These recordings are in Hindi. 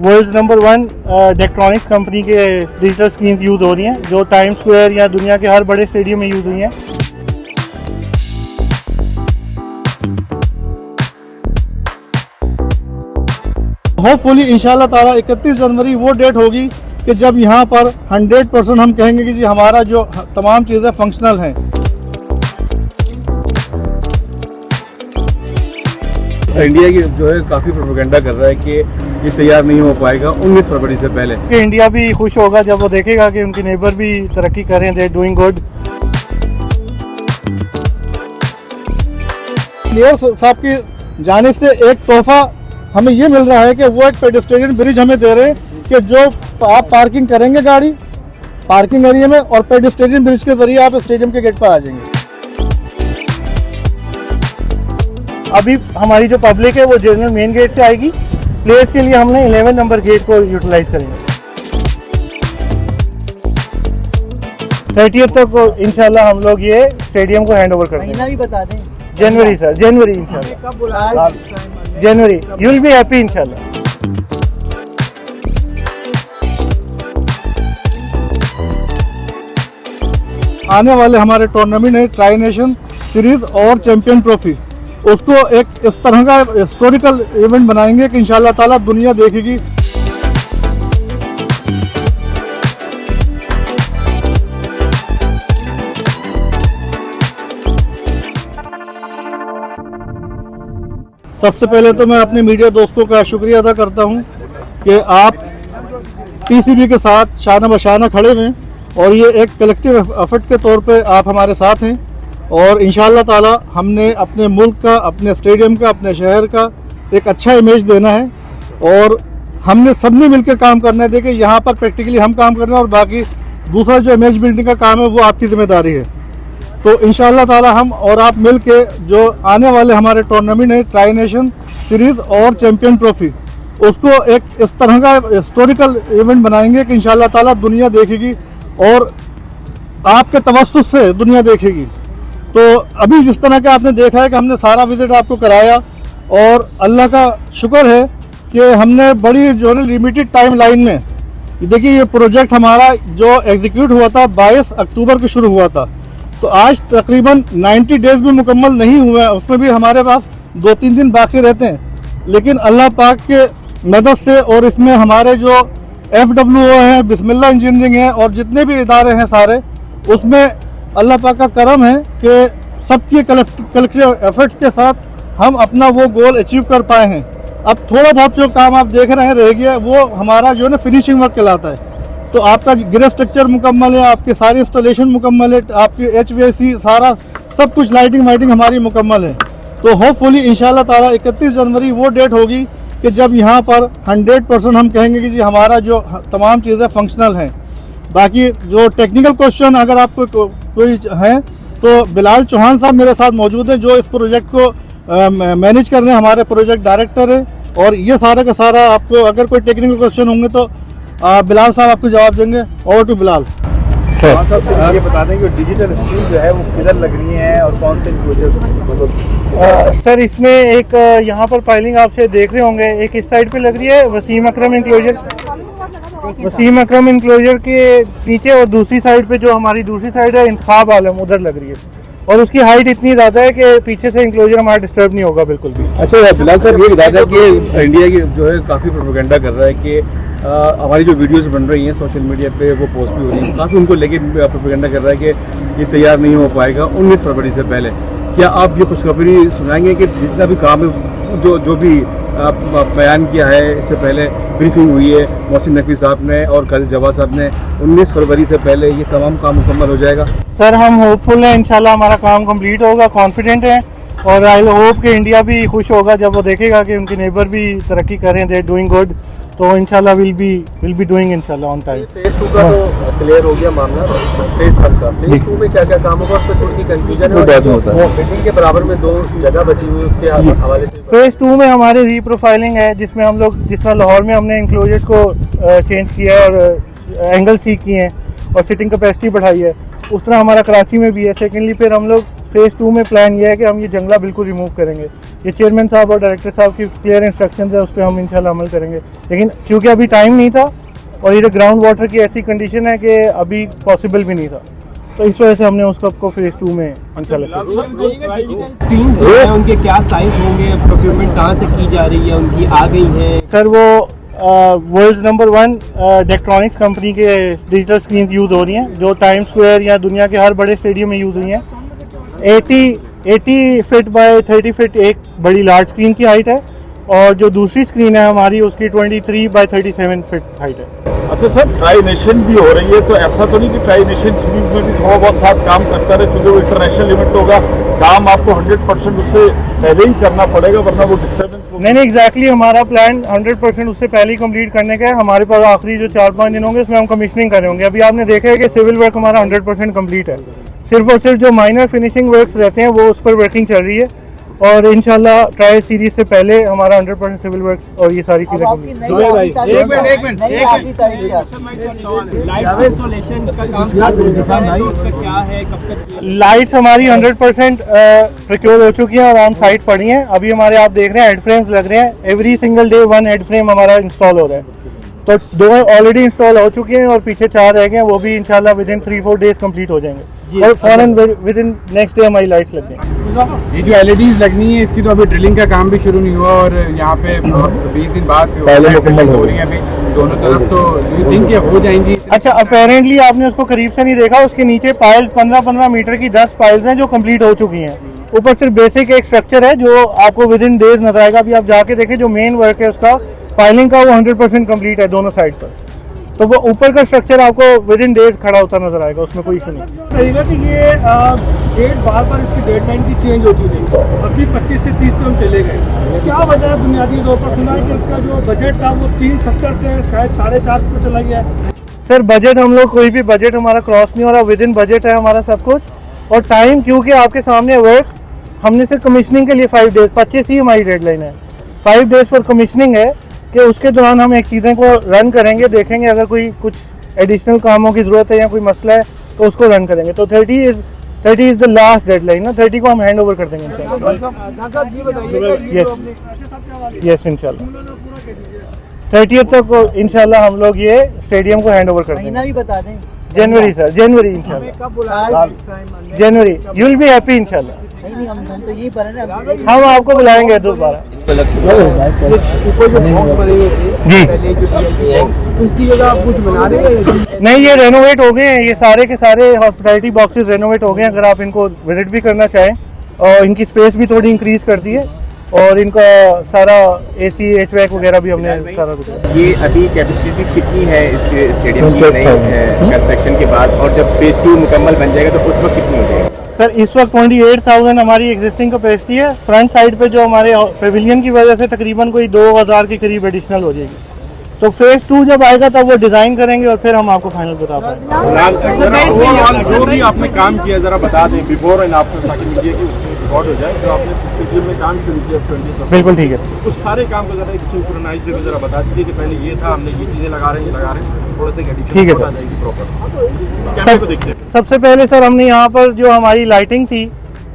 वर्ल्ड नंबर 1 डेक्ट्रॉनिक्स कंपनी के डिजिटल स्क्रीन्स यूज़ हो रही हैं, जो टाइम स्क्वायर या दुनिया के हर बड़े स्टेडियम में यूज़ हुई हैं। होपफुली इंशाल्लाह ताला 31 जनवरी वो डेट होगी कि जब यहाँ पर 100% हम कहेंगे कि जी हमारा जो तमाम चीज़ें फंक्शनल हैं। इंडिया की जो है काफ़ी प्रोपेगेंडा कर रहा है कि ये तैयार नहीं हो पाएगा 19 फरवरी से पहले। कि इंडिया भी खुश होगा जब वो देखेगा कि उनके नेबर भी तरक्की कर रहे हैं, दे डूइंग गुड। मेयर साहब की जानिब से एक तोहफा हमें ये मिल रहा है कि वो एक पेडेस्ट्रियन ब्रिज हमें दे रहे हैं कि जो आप पार्किंग करेंगे गाड़ी पार्किंग एरिया में और पेडेस्ट्रियन ब्रिज के जरिए आप स्टेडियम के गेट पर आ जाएंगे। अभी हमारी जो पब्लिक है वो जनरल मेन गेट से आएगी। प्लेयर्स के लिए हमने 11 नंबर गेट को यूटिलाइज करेंगे। 30th तक इंशाल्लाह हम लोग ये स्टेडियम को हैंड ओवर कर देंगे। भी बता दें। जनवरी सर, जनवरी इंशाल्लाह। कब बुलाया? जनवरी, यू विल बी हैप्पी इंशाल्लाह। आने वाले हमारे टूर्नामेंट है ट्राई नेशन सीरीज और चैंपियन ट्रॉफी, उसको एक इस तरह का हिस्टोरिकल इवेंट बनाएंगे कि इंशाल्लाह ताला दुनिया देखेगी। सबसे पहले तो मैं अपने मीडिया दोस्तों का शुक्रिया अदा करता हूं कि आप पीसीबी के साथ शाना बशाना खड़े हैं और ये एक कलेक्टिव एफर्ट के तौर पे आप हमारे साथ हैं और इंशाल्लाह ताला हमने अपने मुल्क का, अपने स्टेडियम का, अपने शहर का एक अच्छा इमेज देना है और हमने सबने मिलकर काम करना है। देखिए यहाँ पर प्रैक्टिकली हम काम कर रहे हैं और बाकी दूसरा जो इमेज बिल्डिंग का काम है वो आपकी जिम्मेदारी है। तो इंशाल्लाह ताला हम और आप मिल के जो आने वाले हमारे टूर्नामेंट है ट्राई नेशन सीरीज़ और चैंपियन ट्रॉफी, उसको एक इस तरह का हिस्टोरिकल इवेंट बनाएंगे कि इंशाल्लाह ताला दुनिया देखेगी और आपके तवस्सुस से दुनिया देखेगी। तो अभी जिस तरह का आपने देखा है कि हमने सारा विजिट आपको कराया और अल्लाह का शुक्र है कि हमने बड़ी जो है लिमिटेड टाइम लाइन में, देखिए ये प्रोजेक्ट हमारा जो एग्जीक्यूट हुआ था 22 अक्टूबर को शुरू हुआ था, तो आज तकरीबन 90 डेज भी मुकम्मल नहीं हुए हैं, उसमें भी हमारे पास 2-3 दिन बाकी रहते हैं। लेकिन अल्लाह पाक के मदद से और इसमें हमारे जो FWO हैं, बिस्मिल्लाह इंजीनियरिंग है और जितने भी इदारे हैं सारे, उसमें अल्लाह पाक का करम है कि सबकी कलेक्टिव एफर्ट्स के साथ हम अपना वो गोल अचीव कर पाए हैं। अब थोड़ा बहुत जो काम आप देख रहे हैं रह गया, वो हमारा जो है ना फिनिशिंग वर्क कहलाता है। तो आपका ग्रे स्ट्रक्चर मुकम्मल है, आपके सारी इंस्टॉलेशन मुकम्मल है, आपकी HVAC सारा सब कुछ लाइटिंग वाइटिंग हमारी मुकम्मल है। तो होपफुली इंशाल्लाह ताला 31 जनवरी वो डेट होगी कि जब यहाँ पर 100% हम कहेंगे कि जी हमारा जो तमाम चीज़ें फंक्शनल हैं। बाकी जो टेक्निकल क्वेश्चन अगर आपको कोई है तो बिलाल चौहान साहब मेरे साथ मौजूद हैं जो इस प्रोजेक्ट को मैनेज कर रहे हैं, हमारे प्रोजेक्ट डायरेक्टर है और ये सारा का सारा आपको अगर कोई टेक्निकल क्वेश्चन होंगे तो बिलाल साहब आपको जवाब देंगे। ओवर टू बिलाल ये बता दें कि डिजिटल स्क्रीन जो है वो किधर लग रही है और कौन से इंक्लोजर। सर इसमें एक यहाँ पर पाइलिंग आप देख रहे होंगे, एक इस साइड पे लग रही है वसीम अकरम इंक्लोजर, वसीम अकरम इंक्लोजर के नीचे, और दूसरी साइड पे जो हमारी दूसरी साइड है इंतखाब आलम, उधर लग रही है और उसकी हाइट इतनी ज़्यादा है कि पीछे से इंक्लोजर हमारा डिस्टर्ब नहीं होगा बिल्कुल भी। अच्छा बिलाल साहब ये बता दें कि इंडिया की जो है काफ़ी प्रोपेगेंडा कर रहा है कि हमारी जो वीडियोस बन रही हैं सोशल मीडिया पे वो पोस्ट भी हो रही है, काफ़ी उनको लेके प्रोपेगेंडा कर रहा है कि ये तैयार नहीं हो पाएगा 19 फरवरी से पहले। क्या आप ये खुशखबरी सुनाएंगे कि जितना भी काम है जो भी आप बयान किया है, इससे पहले ब्रीफिंग हुई है मोहसिन नकवी साहब ने और काजी जवाद साहब ने, 19 फरवरी से पहले ये तमाम काम मुकम्मल हो जाएगा? सर हम होपफुल हैं, इंशाल्लाह हमारा काम कंप्लीट होगा, कॉन्फिडेंट हैं और आई होप कि इंडिया भी खुश होगा जब वो देखेगा कि उनके नेबर भी तरक्की कर रहे हैं, दे डूइंग गुड। तो इंशाल्लाह विल बी डूइंग इंशाल्लाह ऑन टाइम। फेज 2 का तो क्लियर हो गया मामला, फेज 1 का। फेज 2 में क्या क्या काम होगा उस पर थोड़ी कंफ्यूजन है, वो बिल्डिंग के बराबर में 2 जगह बची हुई है, उसके हवाले से। फेज 2 में हमारे रीप्रोफाइलिंग है जिसमें हम लोग जिस तरह लाहौर में हमने इंक्लोजर्स को चेंज किया है और एंगल ठीक किए हैं और सिटिंग कैपेसिटी बढ़ाई है, उस तरह हमारा कराची में भी है। सेकेंडली फिर हम लोग फेज़ 2 में प्लान ये है कि हम ये जंगला बिल्कुल रिमूव करेंगे। ये चेयरमैन साहब और डायरेक्टर साहब की क्लियर इंस्ट्रक्शन है, उस पर हम इंशाल्लाह अमल करेंगे। लेकिन क्योंकि अभी टाइम नहीं था और ये ग्राउंड वाटर की ऐसी कंडीशन है कि अभी पॉसिबल भी नहीं था, तो इस वजह से हमने उसको फेज़ 2 में इंशाल्लाह स्क्रीन जो है उनके क्या साइज होंगे, प्रोक्योरमेंट कहाँ से की जा रही है, उनकी आ गई है? सर वो वर्ल्ड नंबर 1 डेक्ट्रॉनिक्स कंपनी के डिजिटल स्क्रीन यूज़ हो रही हैं, जो टाइम स्क्वायर या दुनिया के हर बड़े स्टेडियम में यूज़ हुई हैं। 80 फीट बाय 30 फीट एक बड़ी लार्ज स्क्रीन की हाइट है, और जो दूसरी स्क्रीन है हमारी उसकी 23 बाय 37 फीट हाइट है। अच्छा सर, ट्राई नेशन भी हो रही है, तो ऐसा तो नहीं कि ट्राई नेशन सीरीज में भी थोड़ा बहुत साथ काम करता रहे, क्योंकि वो इंटरनेशनल इवेंट होगा, काम आपको 100% उससे पहले ही करना पड़ेगा, वरना वो डिस्टर्बेंस होगा। नहीं एग्जैक्टली हमारा प्लान 100% उससे पहले ही कंप्लीट करने का है। हमारे पास आखिरी जो 4-5 दिन होंगे उसमें हम कमीशनिंग कर रहे होंगे। अभी आपने देखा है कि सिविल वर्क हमारा 100% कंप्लीट है, सिर्फ और सिर्फ जो माइनर फिनिशिंग वर्क्स रहते हैं वो उस पर वर्किंग चल रही है, और इंशाल्लाह ट्रायल सीरीज से पहले हमारा 100% सिविल वर्क्स और ये सारी चीज़ें कंप्लीट। लाइट्स हमारी 100% प्रोक्योर हो चुकी हैं और ऑन साइट पड़ी हैं। अभी हमारे आप देख रहे हैं हेड फ्रेम्स लग रहे हैं, every single day 1 head frame हमारा इंस्टॉल हो रहा है, तो 2 ऑलरेडी इंस्टॉल हो चुके हैं और पीछे 4 रह गए हैं, वो भी इंशाल्लाह विद इन 3-4 डेज कंप्लीट हो जाएंगे, और फौरन विद इन नेक्स्ट डे हमारी लाइट्स लग गई। ये जो LEDs लगनी है इसकी तो अभी ड्रिलिंग का काम भी शुरू नहीं हुआ, और यहाँ पे 20 दिन बाद पहले मुकम्मल हो रही है अभी दोनों तरफ, तो डू यू थिंक ये हो जाएंगी? अच्छा, अपेरेंटली आपने उसको करीब से नहीं देखा, उसके नीचे पाइल्स 15-15 मीटर की 10 पाइल्स हैं जो कंप्लीट हो चुकी हैं। ऊपर सिर्फ बेसिक एक स्ट्रक्चर है जो आपको विद इन डेज नजर आएगा। अभी आप जाके देखें, जो मेन वर्क है उसका पाइलिंग का वो 100% कंप्लीट है दोनों साइड पर, तो वो ऊपर का स्ट्रक्चर आपको विद इन डेज खड़ा होता नजर आएगा, उसमें कोई इशू नहीं। ये डेट बार इसकी डेडलाइन की चेंज होती रही, अभी 25 से 30 में हम चले गए। क्या वजह है? बुनियादी तौर पर सुना है कि इसका जो बजट था वो 370 से शायद 4.5 पर चला गया है। सर बजट हम लोग कोई भी बजट हमारा क्रॉस नहीं हो रहा, विद इन बजट है हमारा सब कुछ, और टाइम क्योंकि आपके सामने वर्क हमने सिर्फ कमीशनिंग के लिए 5 डेज, 25 ही हमारी डेडलाइन है, 5 डेज फॉर कमीशनिंग है कि उसके दौरान हम एक चीज़ें को रन करेंगे, देखेंगे अगर कोई कुछ एडिशनल कामों की ज़रूरत है या कोई मसला है तो उसको रन करेंगे। तो 30 इज़ द लास्ट डेडलाइन ना, 30 को हम हैंड ओवर कर देंगे यस इंशाल्लाह 30 तक इंशाल्लाह हम लोग ये स्टेडियम को हैंड ओवर कर देंगे। महीना भी बता दें। जनवरी सर, जनवरी इंशाल्लाह, जनवरी यू विल बी हैप्पी इंशाल्लाह। नहीं हम तो यही पर है ना, हम आपको बुलाएंगे दोबारा जी। उसकी जगह आप कुछ बना रहे हैं? नहीं, ये रेनोवेट हो गए हैं, ये सारे के सारे हॉस्पिटैलिटी बॉक्सेस रेनोवेट हो गए हैं। अगर आप इनको विजिट भी करना चाहें, और इनकी स्पेस भी थोड़ी इंक्रीज कर दी है, और इनका सारा AC HVAC वगैरह भी हमने सारा कुछ। ये अभी कैपेसिटी कितनी है इसके स्टेडियम की नई कंस्ट्रक्शन के बाद, और जब फेज 2 मुकम्मल बन जाएगा तो उस वक्त कितनी हो जाएगी? सर इस वक्त 28,000 हमारी एग्जिस्टिंग कैपेसिटी है। फ्रंट साइड पे जो हमारे पेविलियन की वजह से तकरीबन कोई 2,000 के करीब एडिशनल हो जाएगी। तो फेज 2 जब आएगा तब वो डिज़ाइन करेंगे और फिर हम आपको फाइनल बता पाएंगे। जो भी आपने काम किया जरा बता दें बिफोर एंड आफ्टर, ताकि मीडिया की रिकॉर्ड हो जाए। जो आपने स्टेडियम में काम शुरू किया 20 बिल्कुल ठीक है, उस सारे काम को जरा एक सिंक्रोनाइज वे में जरा बता दीजिए कि पहले ये था, हमने ये चीज़ें लगा रहे हैं, थोड़े से ठीक है सर। सबसे पहले सर हमने यहाँ पर जो हमारी लाइटिंग थी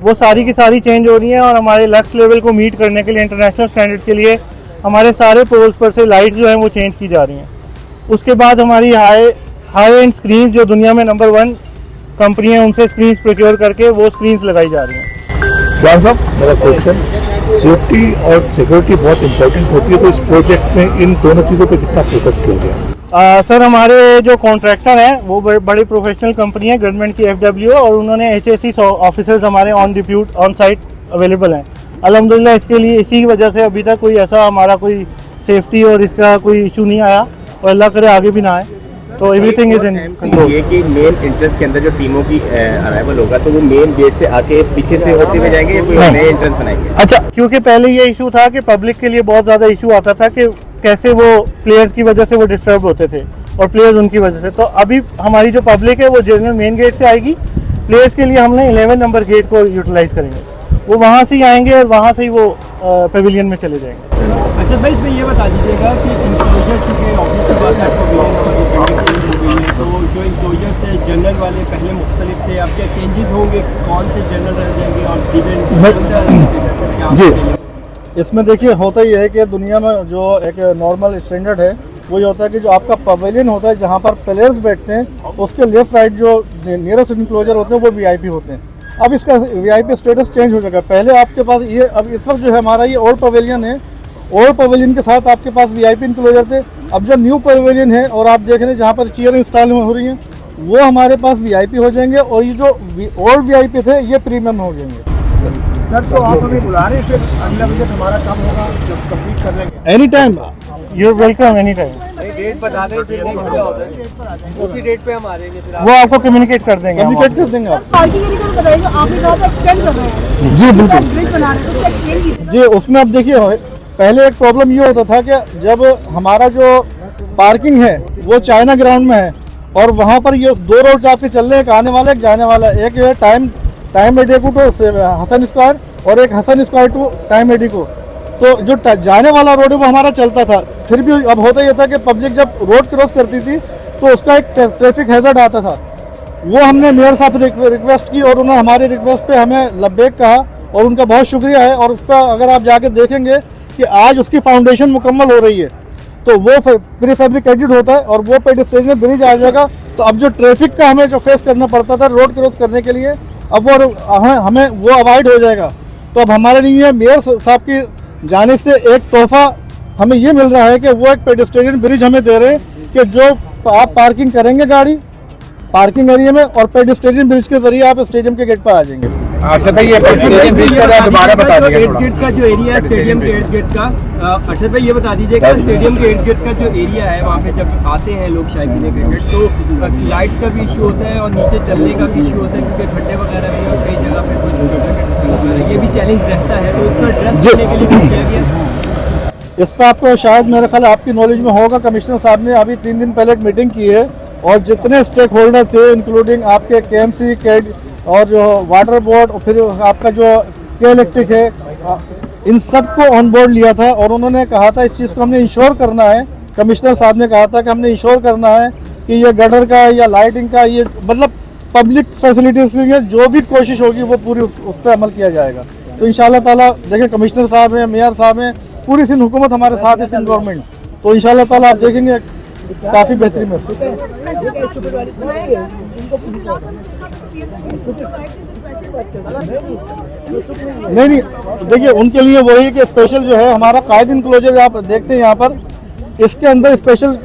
वो सारी की सारी चेंज हो रही है, और हमारे लक्स लेवल को मीट करने के लिए, इंटरनेशनल स्टैंडर्ड्स के लिए हमारे सारे पोल्स पर से लाइट्स जो हैं वो चेंज की जा रही हैं। उसके बाद हमारी हाई एंड स्क्रीन जो दुनिया में नंबर 1 कंपनी है उनसे स्क्रीन प्रोक्योर करके वो स्क्रीन लगाई जा रही हैं। जॉन साहब, मेरा क्वेश्चन, सेफ्टी और सिक्योरिटी बहुत इंपॉर्टेंट होती है, तो इस प्रोजेक्ट में इन दोनों चीज़ों पर कितना फोकस किया गया? सर हमारे जो कॉन्ट्रैक्टर हैं वो बड़ी प्रोफेशनल कंपनी है गवर्नमेंट की FWO, और उन्होंने HSE ऑफिसर्स हमारे on duty on site available हैं अल्हम्दुलिल्लाह। इसके लिए इसी वजह से अभी तक कोई ऐसा हमारा कोई सेफ्टी और इसका कोई इशू नहीं आया, और अल्लाह करे आगे भी ना आए, तो एवरीथिंग इज इन कंट्रोल। ये कि मेन एंट्रेंस के अंदर जो टीमों की अराइवल होगा तो वो मेन गेट से आके पीछे से होते हुए जाएंगे या कोई नए एंट्रेंस बनाएंगे? अच्छा, क्योंकि पहले ये इशू था कि पब्लिक के लिए बहुत ज़्यादा इशू आता था कि कैसे वो प्लेयर्स की वजह से वो डिस्टर्ब होते थे और प्लेयर्स उनकी वजह से, तो अभी हमारी जो पब्लिक है वो जनरल मेन गेट से आएगी। प्लेयर्स के लिए हमने 11 नंबर गेट को यूटिलाइज करेंगे, वो वहाँ से ही आएंगे और वहाँ से ही वो पेविलियन में चले जाएंगे। अच्छा भाई, इसमें ये बता दीजिएगा कि इंक्लोजर चुके ऑब्वियस सी बात है, आपको बिल्डिंग चेंज हो गई है, तो जो इंक्लोजर्स थे जनरल वाले पहले मुख्तलिफ थे, अब क्या चेंजेस होंगे, कौन से जनरल रह जाएंगे और जी, इसमें देखिए होता ही है कि दुनिया में जो एक नॉर्मल स्टैंडर्ड है वो ये होता है कि जो आपका पवेलियन होता है जहाँ पर प्लेयर्स बैठते हैं उसके लेफ्ट राइट जो नियरेस्ट इंक्लोजर होते हैं वो वीआईपी होते हैं। अब इसका वीआईपी स्टेटस चेंज हो जाएगा। पहले आपके पास ये, अब इस वक्त जो है हमारा ये ओल्ड पवेलियन है, ओल्ड पवेलियन के साथ आपके पास वीआईपी इंक्लोजर थे। अब जो न्यू पवेलियन है और आप देख रहे हैं जहाँ पर चेयर इंस्टॉल हो रही हैं वो हमारे पास वीआईपी हो जाएंगे और ये जो ओल्ड वीआईपी थे ये प्रीमियम हो जाएंगे। सर तो आप हमें बुला रहे हैं, फिर अगला बजट हमारा कब होगा जब कंप्लीट कर लेंगे? Any time you are welcome any time. Date बता दें, फिर उसी डेट पे हम आ जाएंगे, फिर वो आपको कम्युनिकेट कर देंगे। कम्युनिकेट कर देंगे आप। पार्किंग एरिया तो बताइए, आपने कहा था एक्सटेंड कर रहे हैं। जी बिल्कुल ब्रिज बना रहे हैं तो एक्सटेंड कीजिए। जी, उसमें आप देखिए पहले एक प्रॉब्लम ये होता था कि जब हमारा जो पार्किंग है वो चाइना ग्राउंड में है और वहाँ पर ये दो रोड आपके चल रहे हैं, एक आने वाला एक जाने वाला है। एक है टाइम एडिको टू हसन स्क्वायर और एक हसन स्क्वायर टू टाइम एडिको। तो जो जाने वाला रोड है वो हमारा चलता था, फिर भी अब होता ये था कि पब्लिक जब रोड क्रॉस करती थी तो उसका एक ट्रैफिक हैजर्ड आता था। वो हमने मेयर साहब से रिक्वेस्ट की और उन्होंने हमारे रिक्वेस्ट पे हमें लब्बैक कहा और उनका बहुत शुक्रिया है। और उस पर अगर आप जाके देखेंगे कि आज उसकी फाउंडेशन मुकम्मल हो रही है तो वो प्रीफैब्रिकेटेड होता है और वो पेडेस्ट्रियन ब्रिज आ जाएगा। तो अब जो ट्रैफिक का हमें जो फेस करना पड़ता था रोड क्रॉस करने के लिए, अब वो हमें वो अवॉइड हो जाएगा। तो अब हमारे लिए मेयर साहब की जानिब से एक तोहफा हमें ये मिल रहा है कि वो एक पेडेस्ट्रियन ब्रिज हमें दे रहे हैं कि जो आप पार्किंग करेंगे गाड़ी पार्किंग एरिया में और पेडेस्ट्रियन ब्रिज के जरिए आप स्टेडियम के गेट पर आ जाएंगे। अर्शद भाई ये पेडेस्ट्रियन ब्रिज का दोबारा बता दीजिए थोड़ा। गेट का जो एरिया है स्टेडियम के इर्द गिर्द का, अर्शद भाई ये बता दीजिएगा स्टेडियम के इर्द गिर्द का जो एरिया है वहाँ पे जब आते हैं लोग शायकीन क्रिकेट तो लाइट्स का भी इशू होता है और नीचे चलने का भी इशू होता है क्योंकि खड्डे वगैरह भी और कई जगह पे ये भी चैलेंज रहता है। तो उसका एड्रेस करने के लिए क्या किया गया? इस पर आपको शायद मेरे ख्याल आपकी नॉलेज में होगा, कमिश्नर साहब ने अभी 3 दिन पहले एक मीटिंग की है और जितने स्टेक होल्डर थे इंक्लूडिंग आपके केएमसी कैड और जो वाटर बोर्ड और फिर आपका जो के इलेक्ट्रिक है, इन सबको ऑन बोर्ड लिया था और उन्होंने कहा था इस चीज़ को हमने इंश्योर करना है। कमिश्नर साहब ने कहा था कि हमने इंश्योर करना है कि ये गटर का या लाइटिंग का ये मतलब पब्लिक फैसिलिटीज़ के लिए जो भी कोशिश होगी वो पूरी उस पर अमल किया जाएगा। तो इंशाल्लाह ताला देखिए कमिश्नर साहब हैं, मेयर साहब हैं, पूरी सिंध हुकूमत हमारे साथ है, सिंध गवर्नमेंट। तो इंशाल्लाह ताला आप देखेंगे काफ़ी बेहतरी में। नहीं देखिए उनके लिए वही कि स्पेशल जो है हमारा कायद इनक्लोजर आप देखते हैं यहाँ पर, इसके अंदर स्पेशल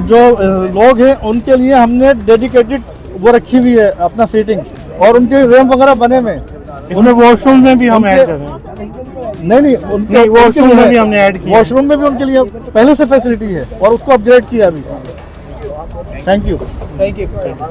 जो लोग हैं उनके लिए हमने डेडिकेटेड वो रखी हुई है अपना सीटिंग और उनके रैंप वगैरह बने हुए। इसमें वॉशरूम में भी हम ऐड कर रहे हैं। नहीं उनके वॉशरूम में भी हमने ऐड किया। वॉशरूम में भी उनके लिए पहले से फैसिलिटी है और उसको अपग्रेड किया अभी। Thank you.